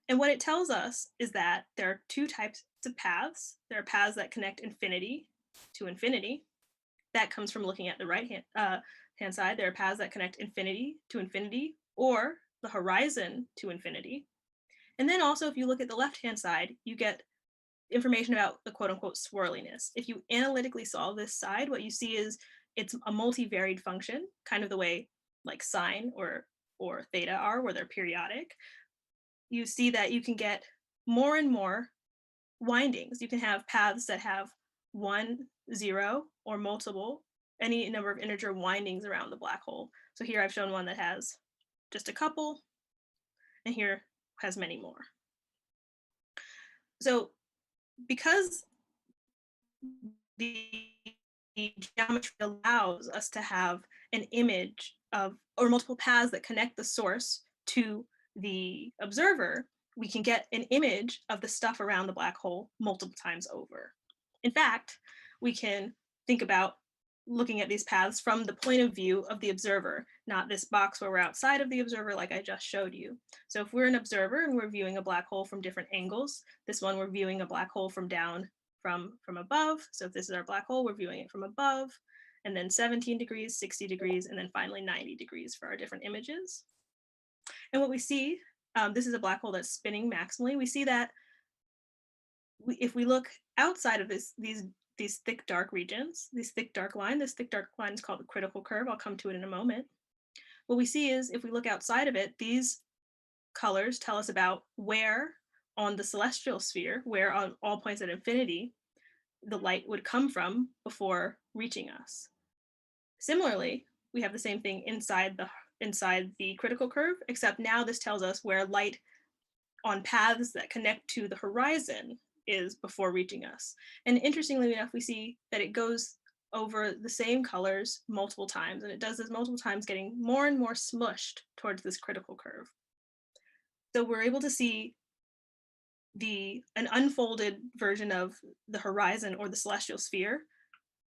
And what it tells us is that there are two types of paths. There are paths that connect infinity to infinity. That comes from looking at the hand side. There are paths that connect infinity to infinity, or the horizon to infinity. And then also, if you look at the left-hand side, you get information about the quote unquote swirliness. If you analytically solve this side, what you see is it's a multivariate function, kind of the way like sine or theta are, where they're periodic. You see that you can get more and more windings. You can have paths that have 1, 0, or multiple, any number of integer windings around the black hole. So here I've shown one that has just a couple, and here has many more. So because the geometry allows us to have an image of, or multiple paths that connect the source to the observer, we can get an image of the stuff around the black hole multiple times over. In fact, we can think about looking at these paths from the point of view of the observer, not this box where we're outside of the observer like I just showed you. So if we're an observer and we're viewing a black hole from different angles, this one we're viewing a black hole from down from above. So if this is our black hole, we're viewing it from above, and then 17 degrees, 60 degrees, and then finally 90 degrees for our different images. And what we see, this is a black hole that's spinning maximally. We see that if we look outside of these thick dark regions, this thick dark line is called the critical curve. I'll come to it in a moment. What we see is if we look outside of it, these colors tell us about where on the celestial sphere, where on all points at infinity, the light would come from before reaching us. Similarly, we have the same thing inside the critical curve, except now this tells us where light on paths that connect to the horizon is before reaching us. And interestingly enough, we see that it goes over the same colors multiple times, and it does this multiple times, getting more and more smushed towards this critical curve. So we're able to see an unfolded version of the horizon or the celestial sphere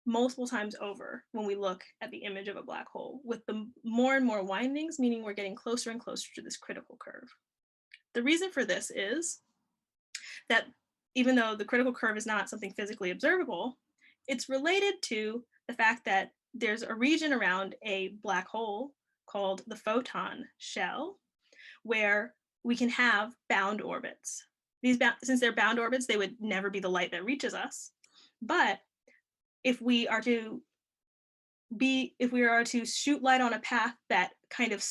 multiple times over when we look at the image of a black hole, with the more and more windings, meaning we're getting closer and closer to this critical curve. The reason for this is that even though the critical curve is not something physically observable, it's related to the fact that there's a region around a black hole called the photon shell, where we can have bound orbits. Since they're bound orbits, they would never be the light that reaches us. But if we are to shoot light on a path that kind of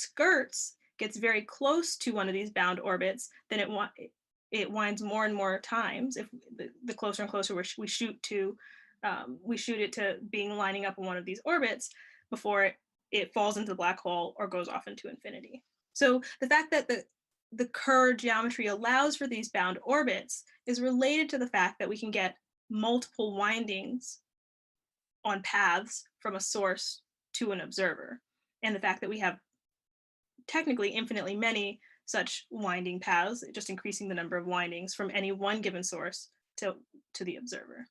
gets very close to one of these bound orbits, then it winds more and more times. If the closer and closer we shoot it to lining up in one of these orbits before it falls into the black hole or goes off into infinity. So the fact that the Kerr geometry allows for these bound orbits is related to the fact that we can get multiple windings on paths from a source to an observer, and the fact that we have technically infinitely many such winding paths, just increasing the number of windings from any one given source to the observer.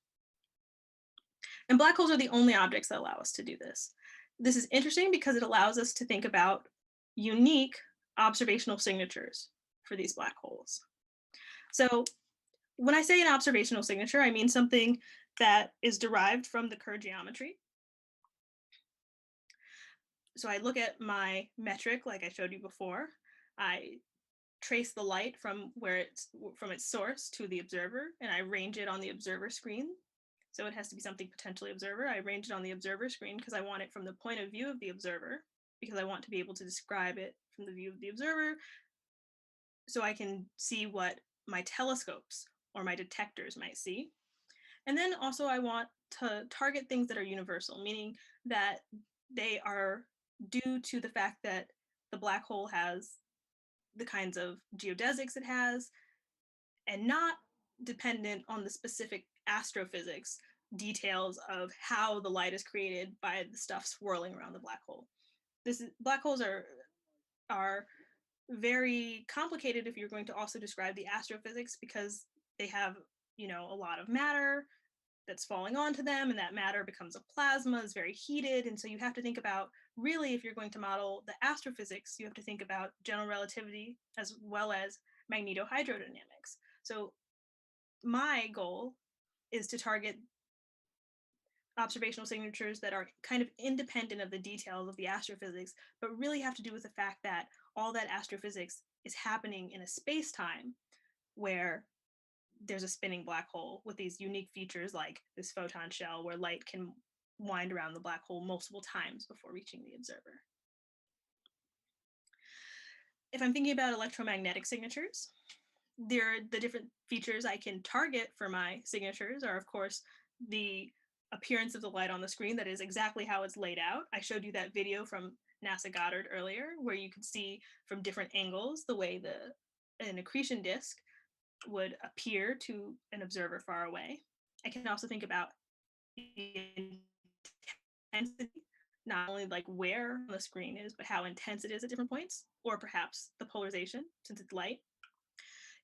And black holes are the only objects that allow us to do this. This is interesting because it allows us to think about unique observational signatures for these black holes. So when I say an observational signature, I mean something that is derived from the Kerr geometry. So I look at my metric like I showed you before. I trace the light from its source to the observer, and I range it on the observer screen. So it has to be something potentially observer. I range it on the observer screen because I want it from the point of view of the observer, because I want to be able to describe it from the view of the observer, so I can see what my telescopes or my detectors might see. And then also I want to target things that are universal, meaning that they are due to the fact that the black hole has the kinds of geodesics it has, and not dependent on the specific astrophysics details of how the light is created by the stuff swirling around the black hole. Black holes are very complicated if you're going to also describe the astrophysics, because they have, a lot of matter that's falling onto them, and that matter becomes a plasma, is very heated. And so you have to think about, really, if you're going to model the astrophysics, you have to think about general relativity as well as magnetohydrodynamics. So my goal is to target observational signatures that are kind of independent of the details of the astrophysics, but really have to do with the fact that all that astrophysics is happening in a space-time where there's a spinning black hole with these unique features like this photon shell where light can wind around the black hole multiple times before reaching the observer. If I'm thinking about electromagnetic signatures, the different features I can target for my signatures are, of course, the appearance of the light on the screen. That is exactly how it's laid out. I showed you that video from NASA Goddard earlier, where you could see from different angles the way an accretion disk would appear to an observer far away. I can also think about the intensity, not only like where on the screen is, but how intense it is at different points, or perhaps the polarization, since it's light.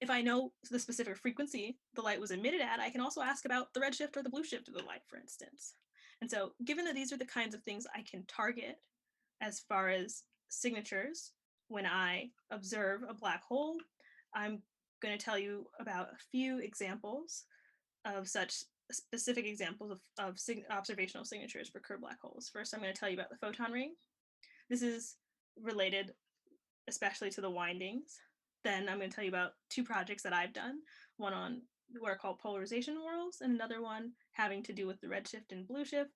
If I know the specific frequency the light was emitted at, I can also ask about the redshift or the blue shift of the light, for instance. And so, given that these are the kinds of things I can target as far as signatures when I observe a black hole, I'm going to tell you about a few examples of such specific examples of observational signatures for Kerr black holes. First, I'm going to tell you about the photon ring. This is related especially to the windings. Then I'm going to tell you about two projects that I've done, one on what are called polarization whorls, and another one having to do with the redshift and blue shift,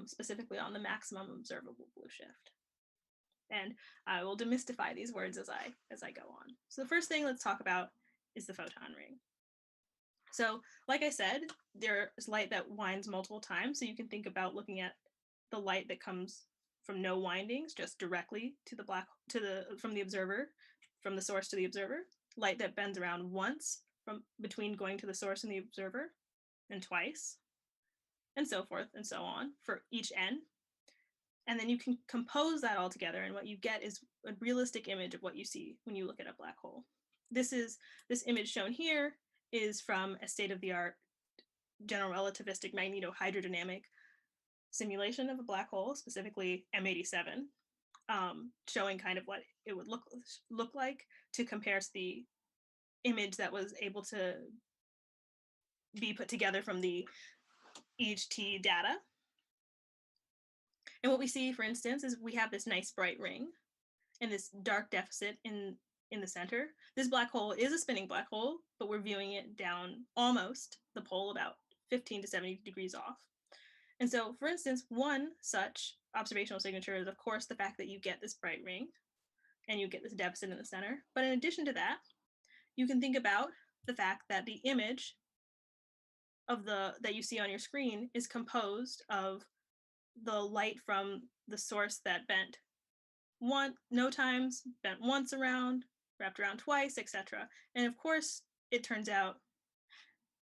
specifically on the maximum observable blue shift. And I will demystify these words as I go on. So the first thing let's talk about is the photon ring. So like I said, there's light that winds multiple times. So you can think about looking at the light that comes from no windings, just directly to from the observer, from the source to the observer, light that bends around once from between going to the source and the observer, and twice, and so forth and so on for each n. And then you can compose that all together, and what you get is a realistic image of what you see when you look at a black hole. This image shown here is from a state-of-the-art general relativistic magnetohydrodynamic simulation of a black hole, specifically M87, showing kind of what it would look like to compare to the image that was able to be put together from the EHT data. And what we see, for instance, is we have this nice bright ring and this dark deficit in the center. This black hole is a spinning black hole, but we're viewing it down almost the pole, about 15 to 70 degrees off. And so, for instance, one such observational signature is, of course, the fact that you get this bright ring and you get this deficit in the center. But in addition to that, you can think about the fact that the image of that you see on your screen is composed of the light from the source that bent no times, bent once around, wrapped around twice, etc. And of course, it turns out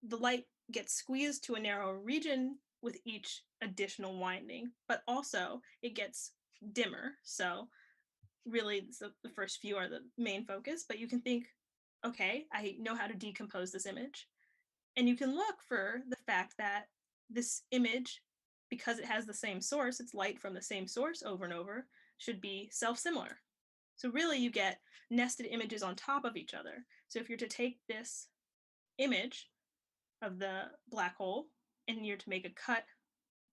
the light gets squeezed to a narrow region with each additional winding, but also it gets dimmer. So really the first few are the main focus, but you can think, okay, I know how to decompose this image. And you can look for the fact that this image, because it has the same source, it's light from the same source over and over, should be self-similar. So really you get nested images on top of each other. So if you're to take this image of the black hole and you're to make a cut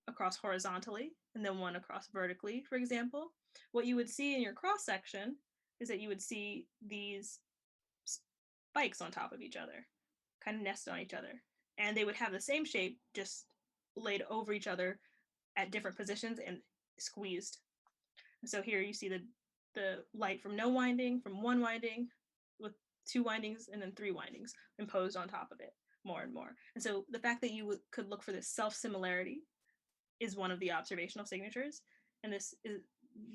across horizontally and then one across vertically, for example, what you would see in your cross section is that you would see these spikes on top of each other, kind of nested on each other. And they would have the same shape, just laid over each other at different positions and squeezed. And so here you see the light from no winding, from one winding, with two windings, and then three windings imposed on top of it more and more. And so the fact that you could look for this self-similarity is one of the observational signatures. And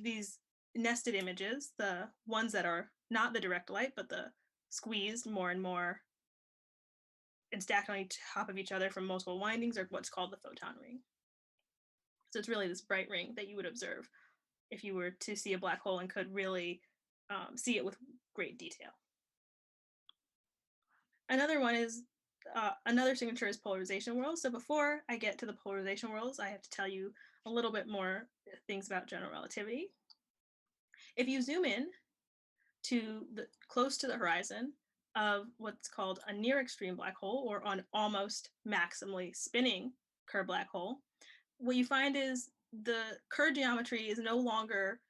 these nested images, the ones that are not the direct light, but the squeezed more and more and stacked on top of each other from multiple windings, are what's called the photon ring. So it's really this bright ring that you would observe if you were to see a black hole and could really see it with great detail. Another signature is polarization whorls. So before I get to the polarization whorls, I have to tell you a little bit more things about general relativity. If you zoom in to close to the horizon, of what's called a near extreme black hole or an almost maximally spinning Kerr black hole, what you find is the Kerr geometry is no longer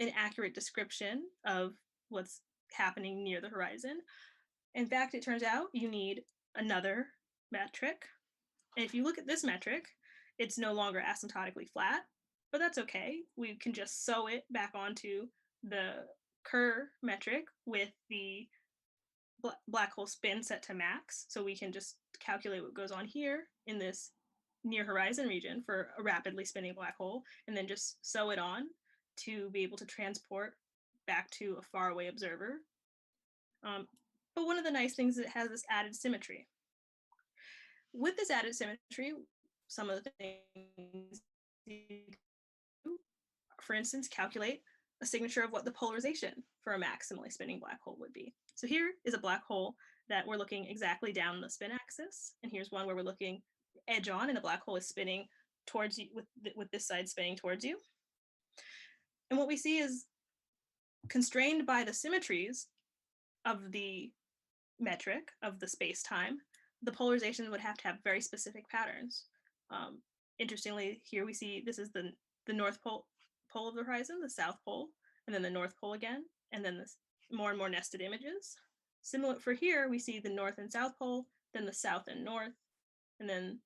an accurate description of what's happening near the horizon. In fact, it turns out you need another metric. And if you look at this metric, it's no longer asymptotically flat, but that's okay. We can just sew it back onto the Kerr metric with the black hole spin set to max. So we can just calculate what goes on here in this near horizon region for a rapidly spinning black hole, and then just sew it on to be able to transport back to a faraway observer. But one of the nice things is it has this added symmetry. With this added symmetry, some of the things you do, for instance, calculate a signature of what the polarization for a maximally spinning black hole would be. So here is a black hole that we're looking exactly down the spin axis, and here's one where we're looking edge on, and the black hole is spinning towards you with this side spinning towards you. And what we see is, constrained by the symmetries of the metric of the space-time, the polarization would have to have very specific patterns. Interestingly, here we see this is the north pole of the horizon, the south pole, and then the north pole again, and then this more and more nested images. Similar for here, we see the north and south pole, then the south and north, and then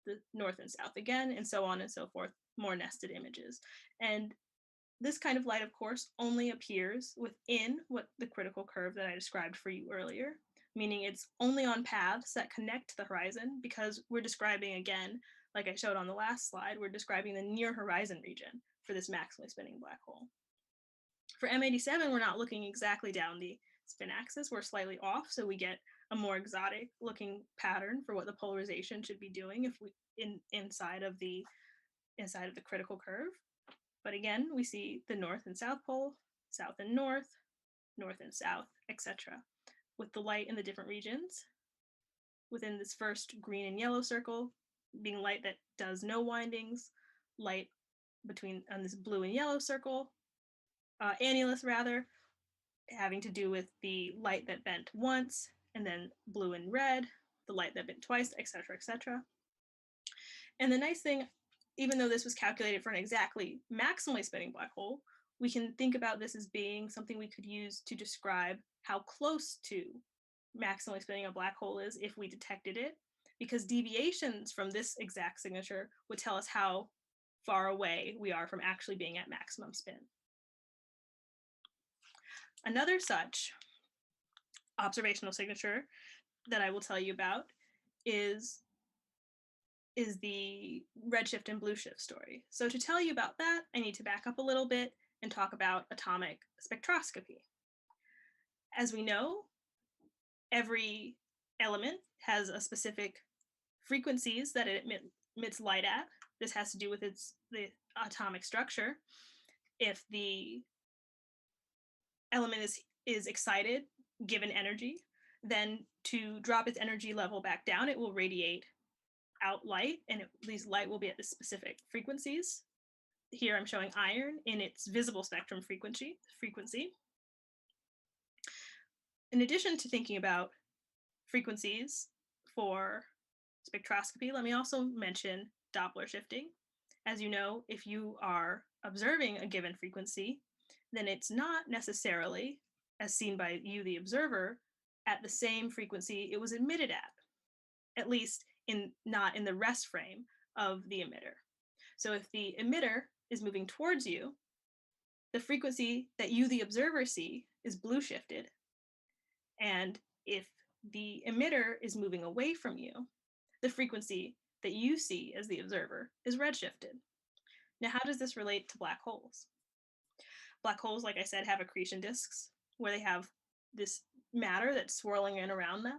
the north and south again, and so on and so forth, more nested images. And this kind of light, of course, only appears within what the critical curve that I described for you earlier, meaning it's only on paths that connect to the horizon, because we're describing, again, like I showed on the last slide, we're describing the near horizon region for this maximally spinning black hole. For M87, we're not looking exactly down the spin axis, we're slightly off, so we get a more exotic looking pattern for what the polarization should be doing if we inside of the critical curve. But again, we see the north and south pole, south and north and south, etc., with the light in the different regions. Within this first green and yellow circle being light that does no windings, light between on this blue and yellow circle, annulus rather, having to do with the light that bent once, and then blue and red, the light that bent twice, etc., etc. And the nice thing, even though this was calculated for an exactly maximally spinning black hole, we can think about this as being something we could use to describe how close to maximally spinning a black hole is if we detected it, because deviations from this exact signature would tell us how far away we are from actually being at maximum spin. Another such observational signature that I will tell you about is the redshift and blue shift story. So to tell you about that, I need to back up a little bit and talk about atomic spectroscopy. As we know, every element has a specific frequencies that it emits light at. This has to do with the atomic structure. If the element is excited, given energy, then to drop its energy level back down, it will radiate out light, and these light will be at the specific frequencies. Here I'm showing iron in its visible spectrum frequency. In addition to thinking about frequencies for spectroscopy, let me also mention Doppler shifting. As you know, if you are observing a given frequency, then it's not necessarily, as seen by you, the observer, at the same frequency it was emitted at least not in the rest frame of the emitter. So if the emitter is moving towards you, the frequency that you, the observer, see is blue shifted. And if the emitter is moving away from you, the frequency that you see as the observer is red shifted. Now, how does this relate to black holes? Black holes, like I said, have accretion disks where they have this matter that's swirling in around them.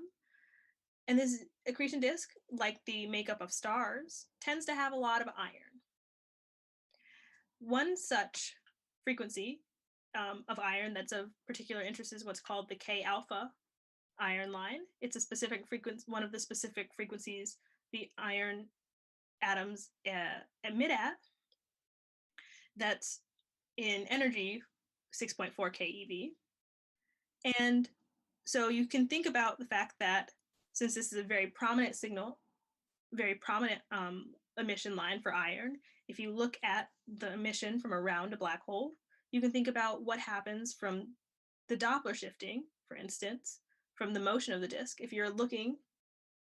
And this accretion disk, like the makeup of stars, tends to have a lot of iron. One such frequency of iron that's of particular interest is what's called the K alpha iron line. It's a specific frequency, one of the specific frequencies the iron atoms emit at. That's in energy 6.4 keV. And So you can think about the fact that since this is a very prominent signal, very prominent emission line for iron, if you look at the emission from around a black hole, you can think about what happens from the Doppler shifting, for instance, from the motion of the disk. If you're looking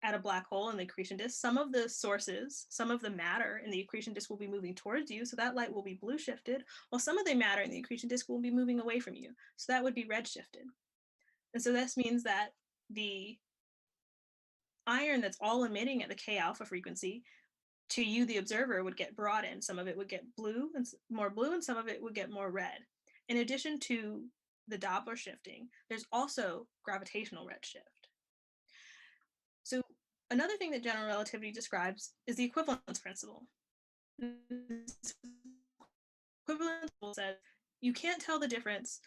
at a black hole in the accretion disk, some of the sources, some of the matter in the accretion disk will be moving towards you, so that light will be blue shifted, while some of the matter in the accretion disk will be moving away from you, so that would be red shifted. And so this means that the iron that's all emitting at the K alpha frequency, to you, the observer, would get broadened. Some of it would get blue and more blue, and some of it would get more red. In addition to the Doppler shifting, there's also gravitational redshift. So another thing that general relativity describes is the equivalence principle. This equivalence principle says you can't tell the difference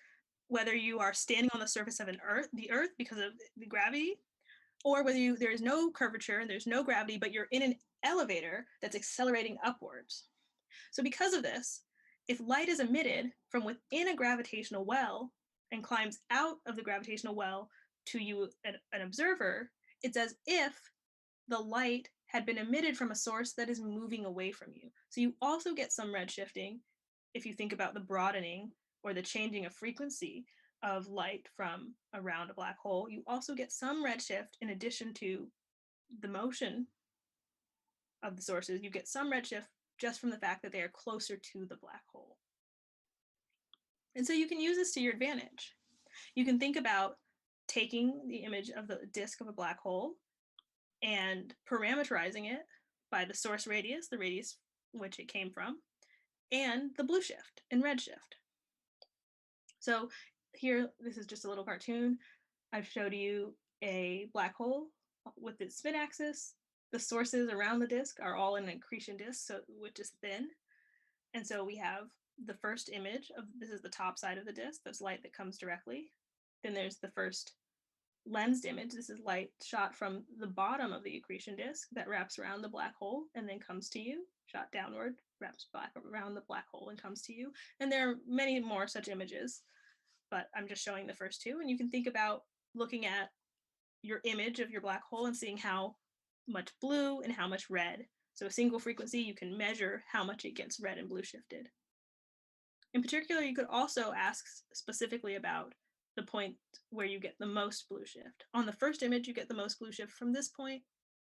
whether you are standing on the surface of the Earth because of the gravity, or whether there is no curvature and there's no gravity, but you're in an elevator that's accelerating upwards. So because of this, if light is emitted from within a gravitational well and climbs out of the gravitational well to you, an observer, it's as if the light had been emitted from a source that is moving away from you. So you also get some redshifting if you think about the broadening or the changing of frequency of light from around a black hole. You also get some redshift in addition to the motion of the sources. You get some redshift just from the fact that they are closer to the black hole. And so you can use this to your advantage. You can think about taking the image of the disk of a black hole and parameterizing it by the source radius, the radius which it came from, and the blue shift and red shift. So here, this is just a little cartoon. I've showed you a black hole with its spin axis. The sources around the disk are all in an accretion disk, so which is thin. And so we have the first image of, this is the top side of the disk, that's light that comes directly. Then there's the first lensed image. This is light shot from the bottom of the accretion disk that wraps around the black hole and then comes to you, shot downward, wraps back around the black hole and comes to you. And there are many more such images, but I'm just showing the first two. And you can think about looking at your image of your black hole and seeing how much blue and how much red. So a single frequency, you can measure how much it gets red and blue shifted. In particular, you could also ask specifically about the point where you get the most blue shift. On the first image, you get the most blue shift from this point.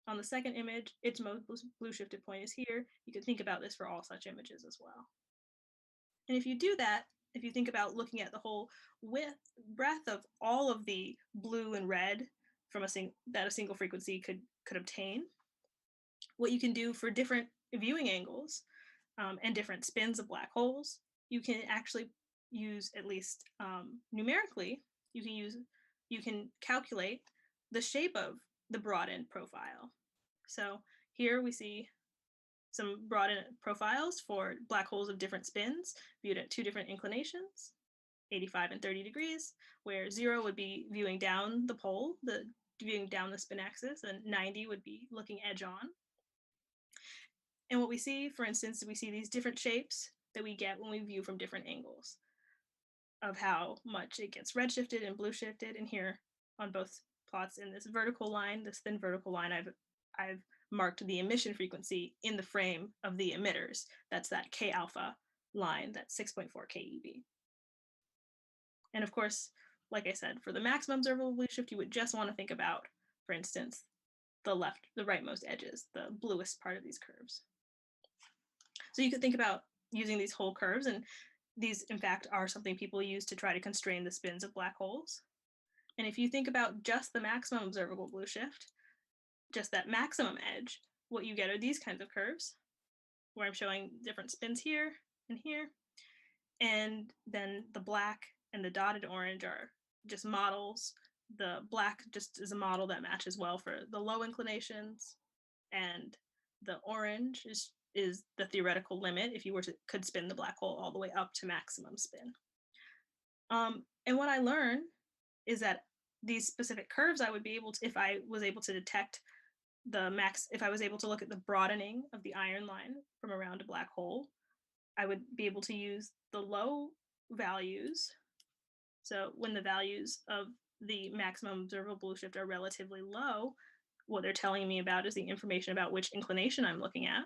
On the second image, its most blue shifted point is here. You could think about this for all such images as well. And if you do that, if you think about looking at the whole breadth of all of the blue and red from that a single frequency could obtain, what you can do for different viewing angles and different spins of black holes, you can actually use, at least numerically, you can calculate the shape of the broadened profile. So here we see some broadened profiles for black holes of different spins viewed at two different inclinations, 85 and 30 degrees, where 0 would be viewing down the pole, viewing down the spin axis, and 90 would be looking edge on. And what we see, for instance, we see these different shapes that we get when we view from different angles of how much it gets redshifted and blue shifted. And here on both plots in this vertical line, this thin vertical line, I've marked the emission frequency in the frame of the emitters. That's that K alpha line, that's 6.4 keV. And of course, like I said, for the maximum observable blue shift, you would just want to think about, for instance, the rightmost edges, the bluest part of these curves. So you could think about using these whole curves, and these, in fact, are something people use to try to constrain the spins of black holes. And if you think about just the maximum observable blue shift, just that maximum edge, what you get are these kinds of curves, where I'm showing different spins here and here. And then the black and the dotted orange are just models. The black just is a model that matches well for the low inclinations, and the orange is the theoretical limit if you could spin the black hole all the way up to maximum spin. And what I learned is that these specific curves I would be able to, if I was able to detect if I was able to look at the broadening of the iron line from around a black hole, I would be able to use the low values. So when the values of the maximum observable blue shift are relatively low, what they're telling me about is the information about which inclination I'm looking at.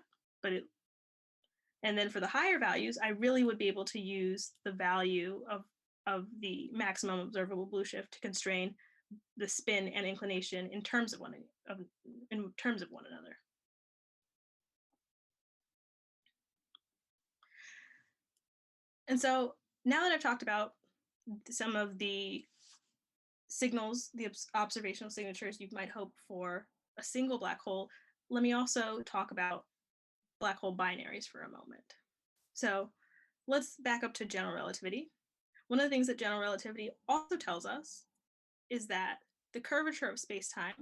And then for the higher values, I really would be able to use the value of the maximum observable blue shift to constrain the spin and inclination in terms of one another. And so now that I've talked about some of the signals, the observational signatures you might hope for a single black hole, let me also talk about black hole binaries for a moment. So let's back up to general relativity. One of the things that general relativity also tells us is that the curvature of space-time,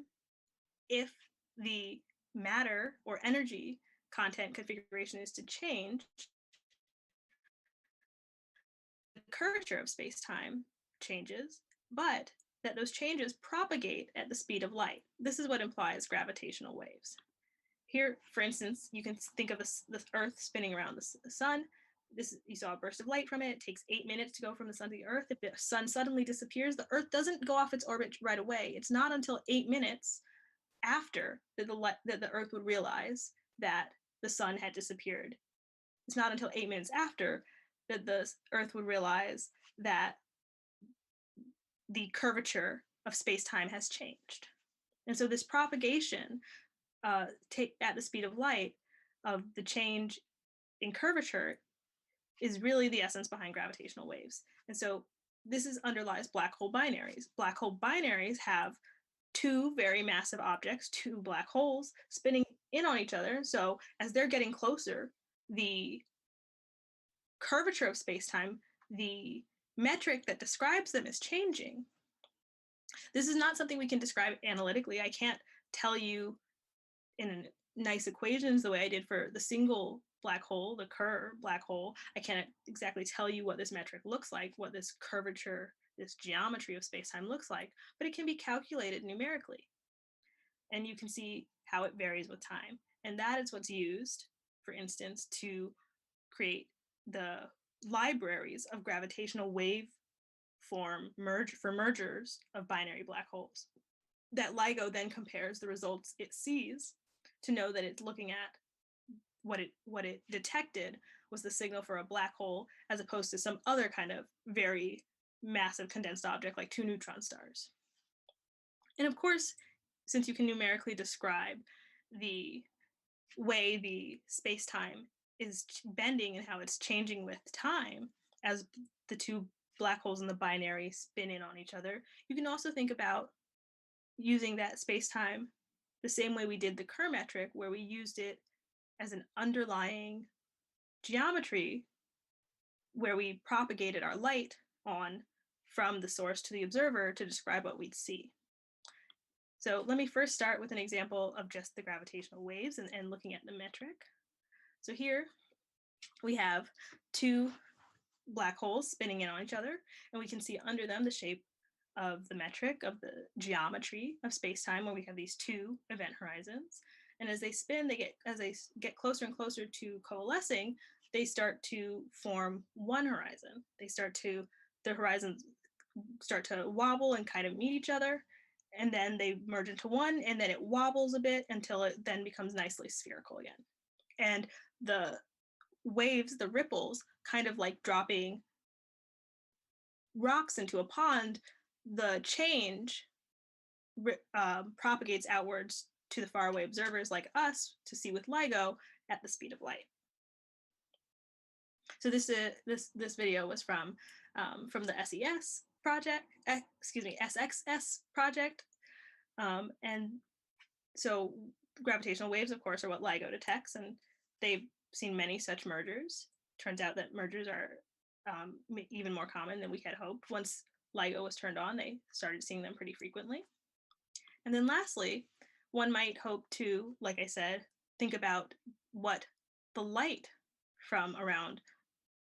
if the matter or energy content configuration is to change, the curvature of space-time changes, but that those changes propagate at the speed of light. This is what implies gravitational waves. Here, for instance, you can think of the Earth spinning around the sun. You saw a burst of light from it. It takes 8 minutes to go from the sun to the Earth. If the sun suddenly disappears, the Earth doesn't go off its orbit right away. It's not until 8 minutes after that the Earth would realize that the sun had disappeared. It's not until 8 minutes after that the Earth would realize that the curvature of space-time has changed. And so this propagation at the speed of light of the change in curvature is really the essence behind gravitational waves. And so this underlies black hole binaries. Black hole binaries have two very massive objects, two black holes, spinning in on each other. So as they're getting closer, the curvature of space-time, the metric that describes them is changing. This is not something we can describe analytically. I can't tell you in nice equations the way I did for the single black hole, the Kerr black hole. I can't exactly tell you what this metric looks like, what this curvature, this geometry of space-time looks like, but it can be calculated numerically. And you can see how it varies with time. And that is what's used, for instance, to create the libraries of gravitational wave form for mergers of binary black holes. That LIGO then compares the results it sees to know that it's looking at what it detected was the signal for a black hole, as opposed to some other kind of very massive condensed object like two neutron stars. And of course, since you can numerically describe the way the space-time is bending and how it's changing with time as the two black holes in the binary spin in on each other, you can also think about using that space-time the same way we did the Kerr metric, where we used it as an underlying geometry where we propagated our light on from the source to the observer to describe what we'd see. So let me first start with an example of just the gravitational waves and looking at the metric. So here we have two black holes spinning in on each other, and we can see under them the shape of the metric of the geometry of space-time, where we have these two event horizons. And as they spin, as they get closer and closer to coalescing, they start to form one horizon. The horizons start to wobble and kind of meet each other, and then they merge into one, and then it wobbles a bit until it then becomes nicely spherical again. And the waves, the ripples, kind of like dropping rocks into a pond, the change propagates outwards to the faraway observers like us to see with LIGO at the speed of light. So this video was from the SES project, SXS project, and so gravitational waves, of course, are what LIGO detects, and they've seen many such mergers. Turns out that mergers are even more common than we had hoped. Once LIGO was turned on, they started seeing them pretty frequently. And then lastly, one might hope to, like I said, think about what the light from around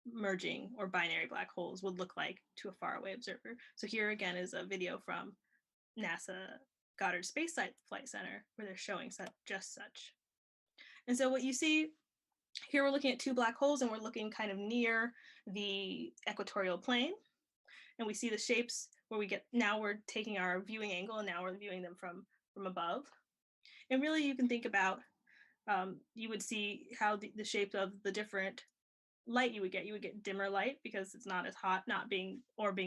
merging or binary black holes would look like to a faraway observer. So here again is a video from NASA Goddard Space Flight Center where they're showing just such. And so what you see here, we're looking at two black holes and we're looking kind of near the equatorial plane. And we see the shapes where now we're taking our viewing angle and now we're viewing them from above. And really you can think about, you would see how the shapes of the different light you would get dimmer light because it's not as hot, not being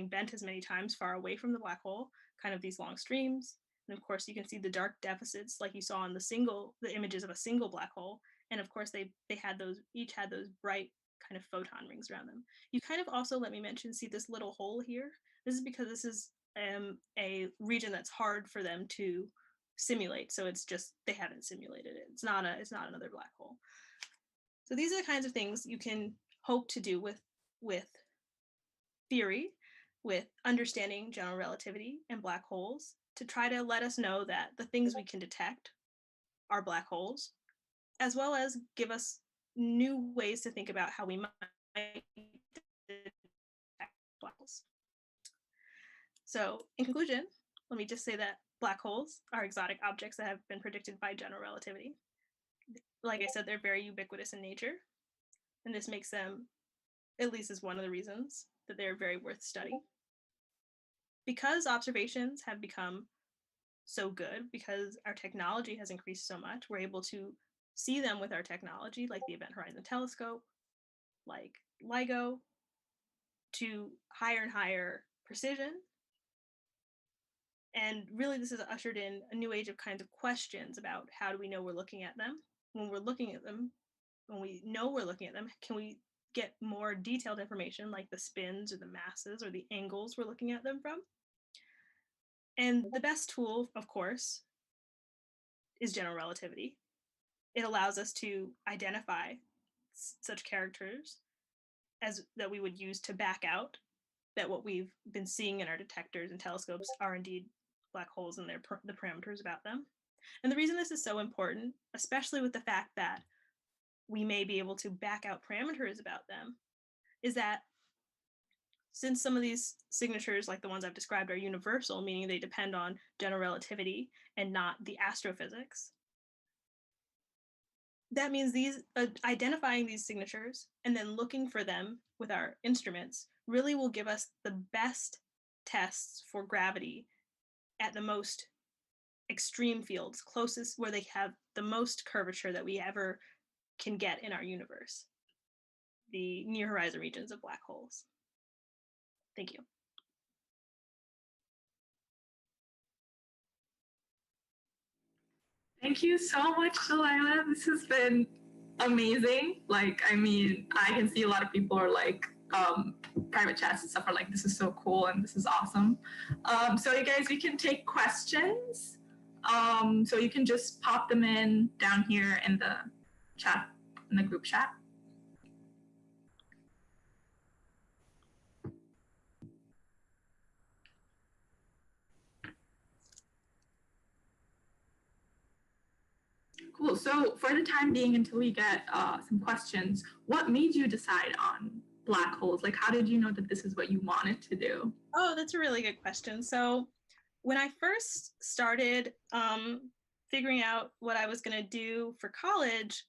bent as many times far away from the black hole, kind of these long streams. And of course you can see the dark deficits like you saw in the images of a single black hole. And of course they each had those bright kind of photon rings around them. You kind of also, let me mention, see this little hole here. This is because this is a region that's hard for them to simulate. So it's just, they haven't simulated it. It's not another black hole. So these are the kinds of things you can hope to do with theory, with understanding general relativity and black holes, to try to let us know that the things we can detect are black holes, as well as give us new ways to think about how we might detect black holes. So in conclusion, let me just say that black holes are exotic objects that have been predicted by general relativity. Like I said, they're very ubiquitous in nature, and this makes them, at least is one of the reasons, that they're very worth studying. Because observations have become so good, because our technology has increased so much, we're able to see them with our technology, like the Event Horizon Telescope, like LIGO, to higher and higher precision. And really this has ushered in a new age of kinds of questions about how do we know we're looking at them? When we're looking at them, when we know we're looking at them, can we get more detailed information like the spins or the masses or the angles we're looking at them from? And the best tool, of course, is general relativity. It allows us to identify such characters as that we would use to back out that what we've been seeing in our detectors and telescopes are indeed black holes and the parameters about them. And the reason this is so important, especially with the fact that we may be able to back out parameters about them, is that since some of these signatures, like the ones I've described, are universal, meaning they depend on general relativity and not the astrophysics, that means identifying these signatures and then looking for them with our instruments really will give us the best tests for gravity at the most extreme fields, closest where they have the most curvature that we ever can get in our universe, the near horizon regions of black holes. Thank you. Thank you so much, Delilah. This has been amazing. Like, I mean, I can see a lot of people are like, private chats and stuff are like, this is so cool and this is awesome. So you guys, we can take questions. So you can just pop them in down here in the chat, in the group chat. Cool. So for the time being, until we get some questions, what made you decide on black holes? Like, how did you know that this is what you wanted to do? Oh, that's a really good question. So when I first started figuring out what I was going to do for college,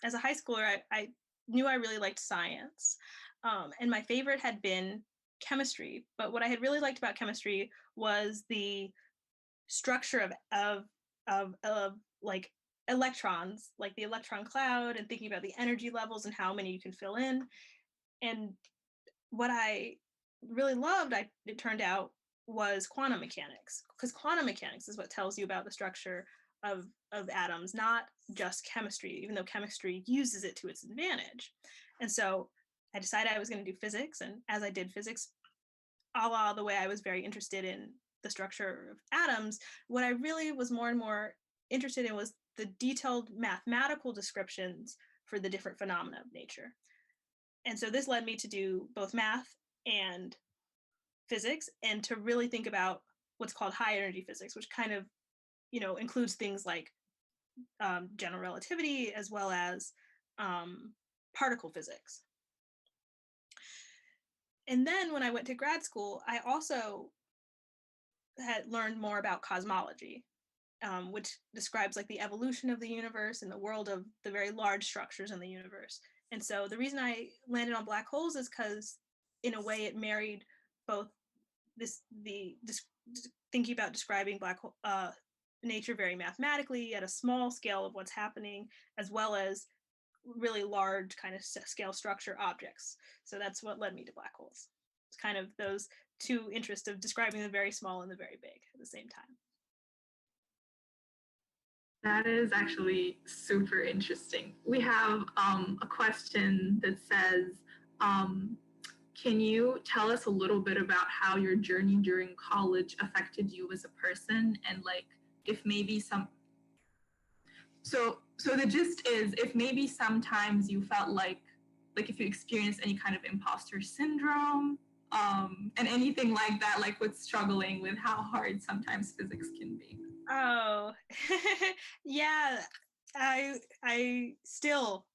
as a high schooler, I knew I really liked science. And my favorite had been chemistry. But what I had really liked about chemistry was the structure of like electrons, like the electron cloud, and thinking about the energy levels and how many you can fill in. And what I really loved, it turned out, was quantum mechanics, because quantum mechanics is what tells you about the structure of atoms, not just chemistry, even though chemistry uses it to its advantage. And so I decided I was going to do physics, and as I did physics, a la the way I was very interested in the structure of atoms, what I really was more and more interested in was the detailed mathematical descriptions for the different phenomena of nature. And so this led me to do both math and physics, and to really think about what's called high energy physics, which kind of, includes things like general relativity as well as particle physics. And then when I went to grad school, I also had learned more about cosmology, which describes like the evolution of the universe and the world of the very large structures in the universe. And so the reason I landed on black holes is because in a way it married both thinking about describing black hole nature very mathematically at a small scale of what's happening, as well as really large kind of scale structure objects. So that's what led me to black holes. It's kind of those two interests of describing the very small and the very big at the same time. That is actually super interesting. We have a question that says, can you tell us a little bit about how your journey during college affected you as a person, and like if maybe so the gist is if maybe sometimes you felt like if you experienced any kind of imposter syndrome, and anything like that, like with struggling with how hard sometimes physics can be. Oh, yeah. I still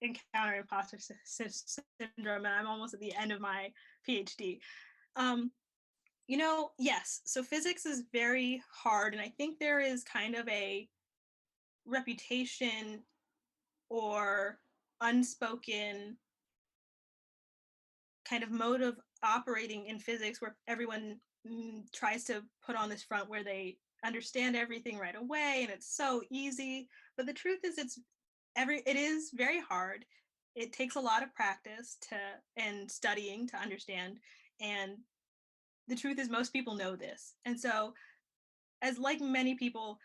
encounter imposter syndrome, and I'm almost at the end of my PhD. Yes. So physics is very hard, and I think there is kind of a reputation or unspoken kind of mode of operating in physics where everyone tries to put on this front where they understand everything right away and it's so easy. But the truth is it is very hard. It takes a lot of practice and studying to understand. And the truth is most people know this. And so, as like many people,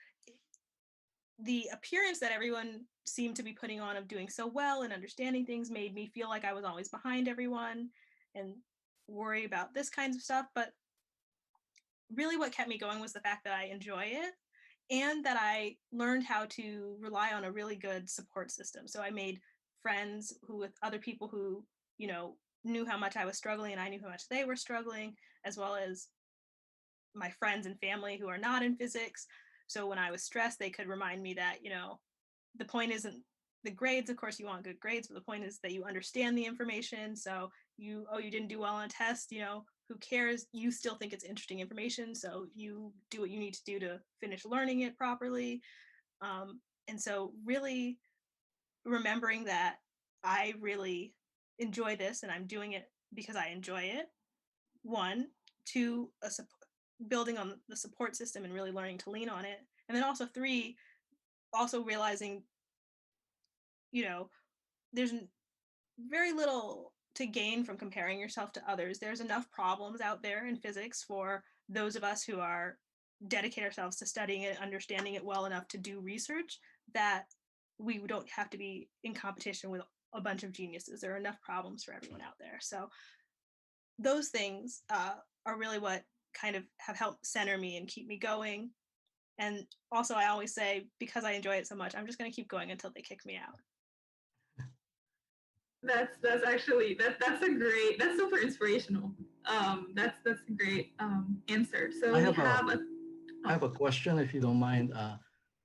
the appearance that everyone seemed to be putting on of doing so well and understanding things made me feel like I was always behind everyone and worry about this kinds of stuff. But really what kept me going was the fact that I enjoy it and that I learned how to rely on a really good support system. So I made friends with other people who, knew how much I was struggling and I knew how much they were struggling, as well as my friends and family who are not in physics. So when I was stressed, they could remind me that, the point isn't the grades. Of course, you want good grades, but the point is that you understand the information. So you didn't do well on a test, who cares? You still think it's interesting information. So you do what you need to do to finish learning it properly. And so really remembering that I really enjoy this and I'm doing it because I enjoy it. One, two, building on the support system and really learning to lean on it. And then also three, also realizing, there's very little to gain from comparing yourself to others. There's enough problems out there in physics for those of us who are dedicate ourselves to studying it, understanding it well enough to do research, that we don't have to be in competition with a bunch of geniuses. There are enough problems for everyone out there. So those things are really what kind of have helped center me and keep me going. And also, I always say, because I enjoy it so much, I'm just going to keep going until they kick me out. That's actually that's super inspirational. That's a great answer. So I have a question, if you don't mind,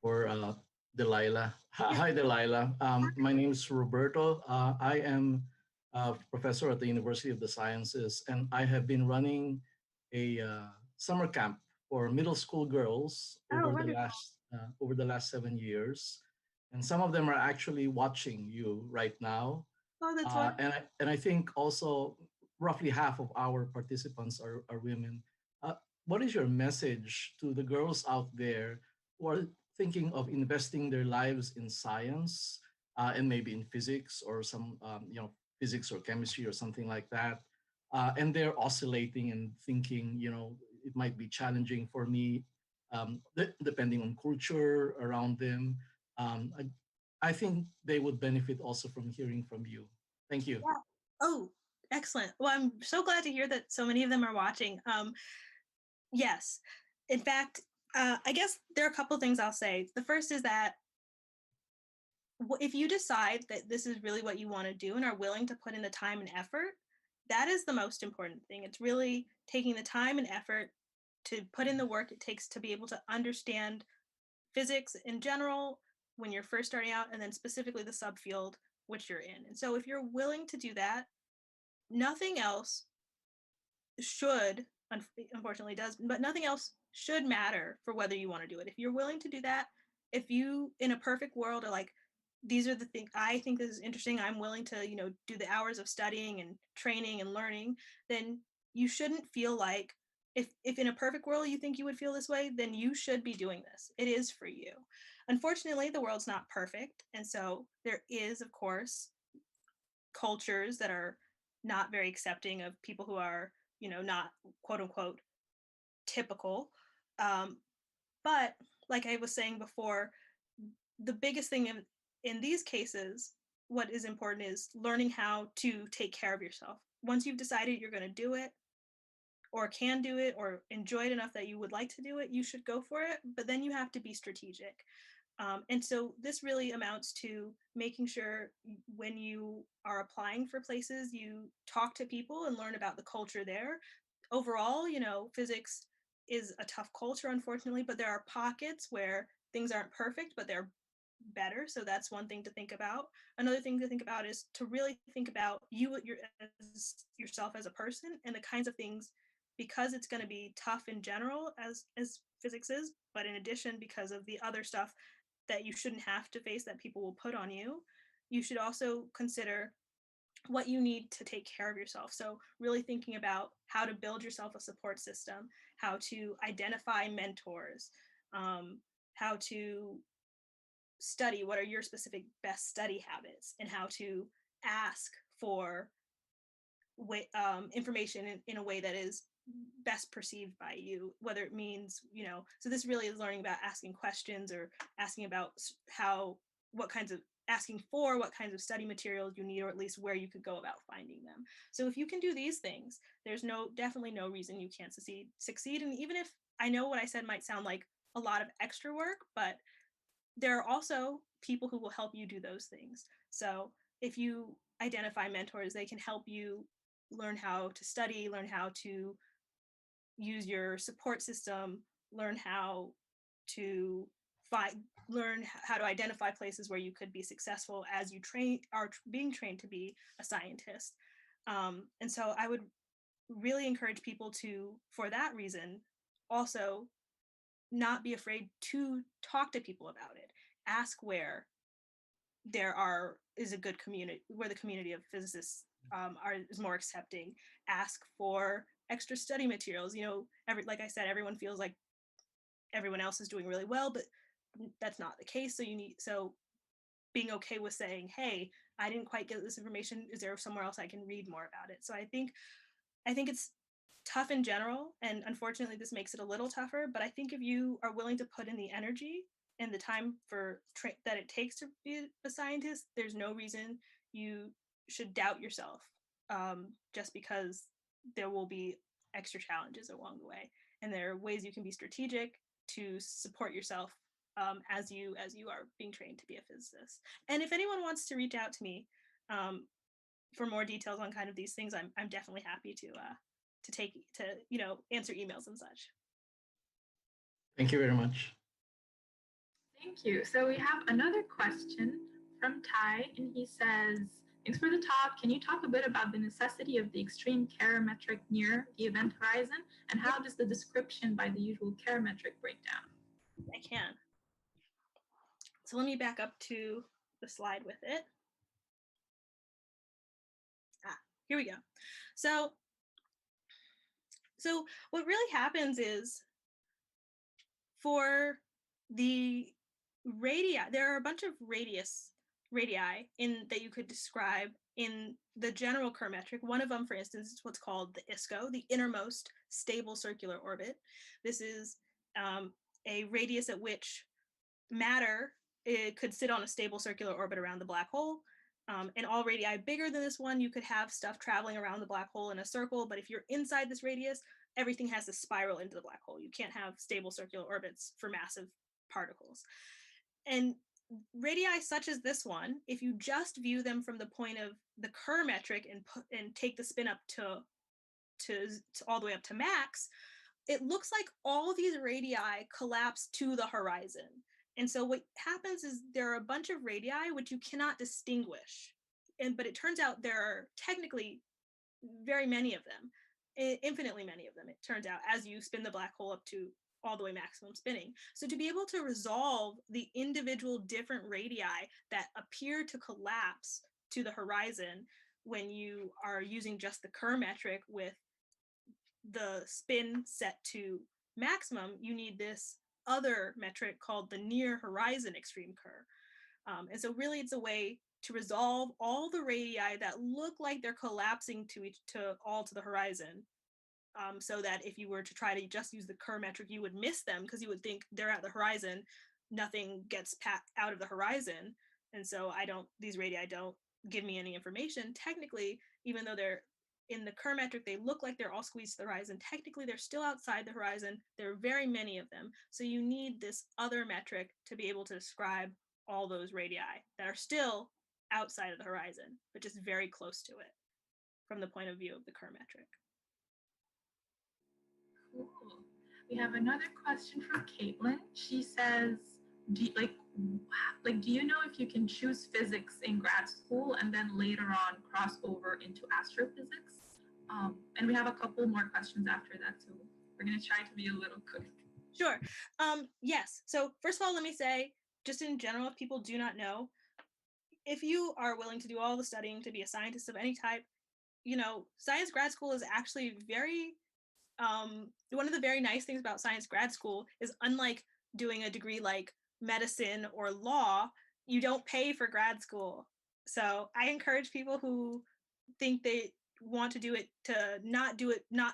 for Delilah. Hi, Delilah. My name is Roberto. I am a professor at the University of the Sciences, and I have been running a summer camp for middle school girls over the last 7 years, and some of them are actually watching you right now. Oh, that's wonderful. And I think also roughly half of our participants are women. What is your message to the girls out there who are thinking of investing their lives in science and maybe in physics or some physics or chemistry or something like that, and they're oscillating and thinking, it might be challenging for me, depending on culture around them. I think they would benefit also from hearing from you. Thank you. Yeah. Oh, excellent. Well, I'm so glad to hear that so many of them are watching. Yes. In fact, I guess there are a couple things I'll say. The first is that if you decide that this is really what you want to do and are willing to put in the time and effort, that is the most important thing. It's really taking the time and effort to put in the work it takes to be able to understand physics in general when you're first starting out, and then specifically the subfield which you're in. And so if you're willing to do that, nothing else should, unfortunately does, but nothing else should matter for whether you want to do it. If you're willing to do that, if you in a perfect world are like, these are the things I think this is interesting, I'm willing to, do the hours of studying and training and learning, then you shouldn't feel like, if in a perfect world you think you would feel this way, then you should be doing this. It is for you. Unfortunately, the world's not perfect. And so there is, of course, cultures that are not very accepting of people who are, not quote unquote typical. But like I was saying before, the biggest thing in these cases, what is important is learning how to take care of yourself. Once you've decided you're going to do it, or can do it, or enjoy it enough that you would like to do it, you should go for it. But then you have to be strategic. And so this really amounts to making sure when you are applying for places, you talk to people and learn about the culture there. Overall, physics is a tough culture, unfortunately, but there are pockets where things aren't perfect, but they're better. So that's one thing to think about. Another thing to think about is to really think about yourself as a person and the kinds of things, because it's going to be tough in general as physics is, but in addition, because of the other stuff that you shouldn't have to face that people will put on you, you should also consider what you need to take care of yourself. So really thinking about how to build yourself a support system, how to identify mentors, how to study, what are your specific best study habits, and how to ask for information in a way that is best perceived by you, whether it means, so this really is learning about asking questions, or asking about asking for what kinds of study materials you need, or at least where you could go about finding them. So if you can do these things, there's definitely no reason you can't succeed. And even if I know what I said might sound like a lot of extra work, but there are also people who will help you do those things. So if you identify mentors, they can help you learn how to study, learn how to use your support system, learn how to learn how to identify places where you could be successful as you are being trained to be a scientist. And so I would really encourage people to, for that reason, also not be afraid to talk to people about it. Ask where is a good community, where the community of physicists is more accepting. Ask for extra study materials. Like I said, everyone feels like everyone else is doing really well, but that's not the case. So being okay with saying, hey, I didn't quite get this information. Is there somewhere else I can read more about it? So I think it's tough in general, and unfortunately this makes it a little tougher, but I think if you are willing to put in the energy and the time that it takes to be a scientist, there's no reason you should doubt yourself, just because there will be extra challenges along the way, and there are ways you can be strategic to support yourself, as you are being trained to be a physicist. And if anyone wants to reach out to me for more details on kind of these things, I'm definitely happy to answer emails and such. Thank you very much. Thank you. So we have another question from Ty, and he says, thanks for the talk. Can you talk a bit about the necessity of the extreme Kerr metric near the event horizon, and how does the description by the usual Kerr metric break down? I can. So let me back up to the slide with it. Here we go. So what really happens is, for the radii, there are a bunch of radii that you could describe in the general Kerr metric. One of them, for instance, is what's called the ISCO, the innermost stable circular orbit. This is a radius at which matter could sit on a stable circular orbit around the black hole. And all radii bigger than this one, you could have stuff traveling around the black hole in a circle, but if you're inside this radius, everything has to spiral into the black hole. You can't have stable circular orbits for massive particles. And radii such as this one, if you just view them from the point of the Kerr metric and take the spin up to all the way up to max, it looks like all these radii collapse to the horizon. And so what happens is there are a bunch of radii which you cannot distinguish. But it turns out there are technically very many of them, infinitely many of them, it turns out, as you spin the black hole up to all the way maximum spinning. So to be able to resolve the individual different radii that appear to collapse to the horizon when you are using just the Kerr metric with the spin set to maximum, you need this other metric called the near horizon extreme Kerr. And so really it's a way to resolve all the radii that look like they're collapsing to the horizon. So that if you were to try to just use the Kerr metric, you would miss them because you would think they're at the horizon, nothing gets out of the horizon. And so these radii don't give me any information. Technically, even though they're in the Kerr metric, they look like they're all squeezed to the horizon. Technically, they're still outside the horizon. There are very many of them. So you need this other metric to be able to describe all those radii that are still outside of the horizon, but just very close to it from the point of view of the Kerr metric. Cool. We have another question from Caitlin. She says, do you know if you can choose physics in grad school and then later on cross over into astrophysics? And we have a couple more questions after that, so we're going to try to be a little quick. Sure. Yes. So first of all, let me say, just in general, if people do not know, if you are willing to do all the studying to be a scientist of any type, science grad school is actually very, one of the very nice things about science grad school is, unlike doing a degree like medicine or law, you don't pay for grad school. So I encourage people who think they want to do it to not do it, not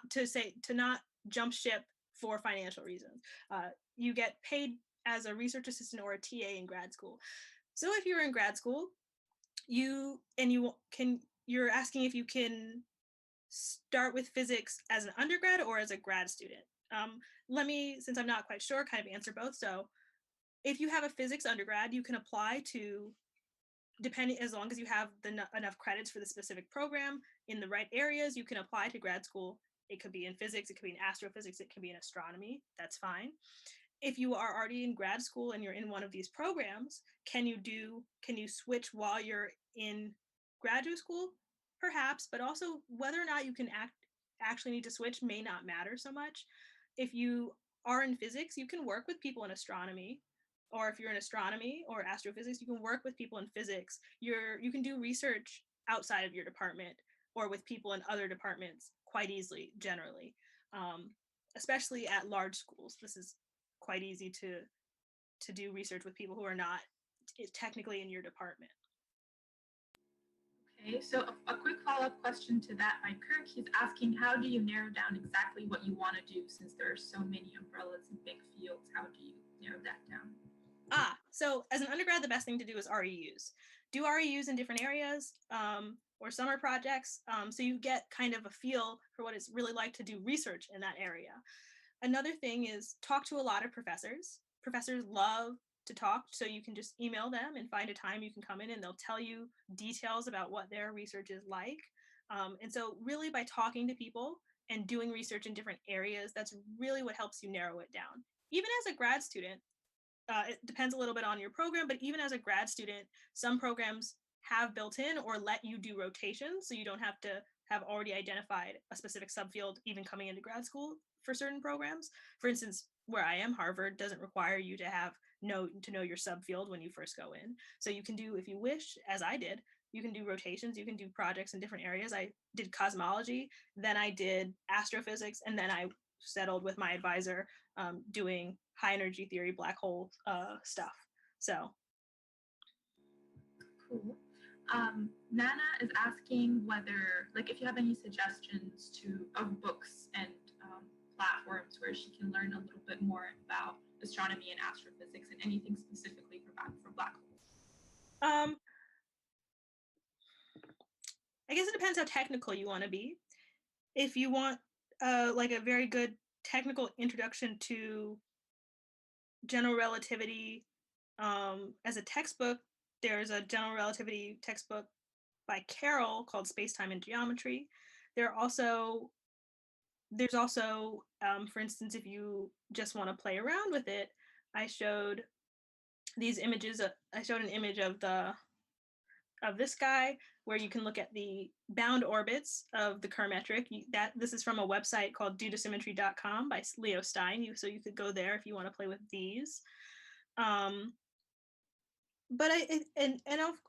jump ship for financial reasons. You get paid as a research assistant or a TA in grad school. So if you're in grad school, you're asking if you can start with physics as an undergrad or as a grad student. Let me, since I'm not quite sure, kind of answer both. So if you have a physics undergrad, you can apply to, depending, as long as you have enough credits for the specific program in the right areas, you can apply to grad school. It could be in physics, it could be in astrophysics, it could be in astronomy. That's fine. If you are already in grad school and you're in one of these programs, can you switch while you're in graduate school? Perhaps, but also whether or not you can actually need to switch may not matter so much. If you are in physics, you can work with people in astronomy, or if you're in astronomy or astrophysics, you can work with people in physics. You can do research outside of your department or with people in other departments quite easily, generally, especially at large schools. This is quite easy to do research with people who are not technically in your department. Okay, so a quick follow-up question to that by Kirk. He's asking, how do you narrow down exactly what you want to do, since there are so many umbrellas and big fields? How do you narrow that down? So as an undergrad, the best thing to do is REUs. Do REUs in different areas or summer projects, so you get kind of a feel for what it's really like to do research in that area. Another thing is talk to a lot of professors. Professors love to talk, so you can just email them and find a time you can come in and they'll tell you details about what their research is like. And so really by talking to people and doing research in different areas, that's really what helps you narrow it down. Even as a grad student, it depends a little bit on your program, but even as a grad student, some programs have built in or let you do rotations, so you don't have to have already identified a specific subfield even coming into grad school for certain programs. For instance, where I am, Harvard doesn't require you to know your subfield when you first go in. So you can do, if you wish, as I did, you can do rotations, you can do projects in different areas. I did cosmology, then I did astrophysics, and then I settled with my advisor doing high energy theory, black hole stuff. So. Cool. Nana is asking whether, if you have any suggestions of books and platforms where she can learn a little bit more about astronomy and astrophysics, and anything specifically for black holes. I guess it depends how technical you want to be. If you want a very good technical introduction to general relativity as a textbook, there's a general relativity textbook by Carroll called Space-Time and Geometry. There's also, for instance, if you just want to play around with it, I showed these images. I showed an image of this guy where you can look at the bound orbits of the Kerr metric. This is from a website called due2symmetry.com by Leo Stein. So you could go there if you want to play with these. But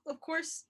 of course,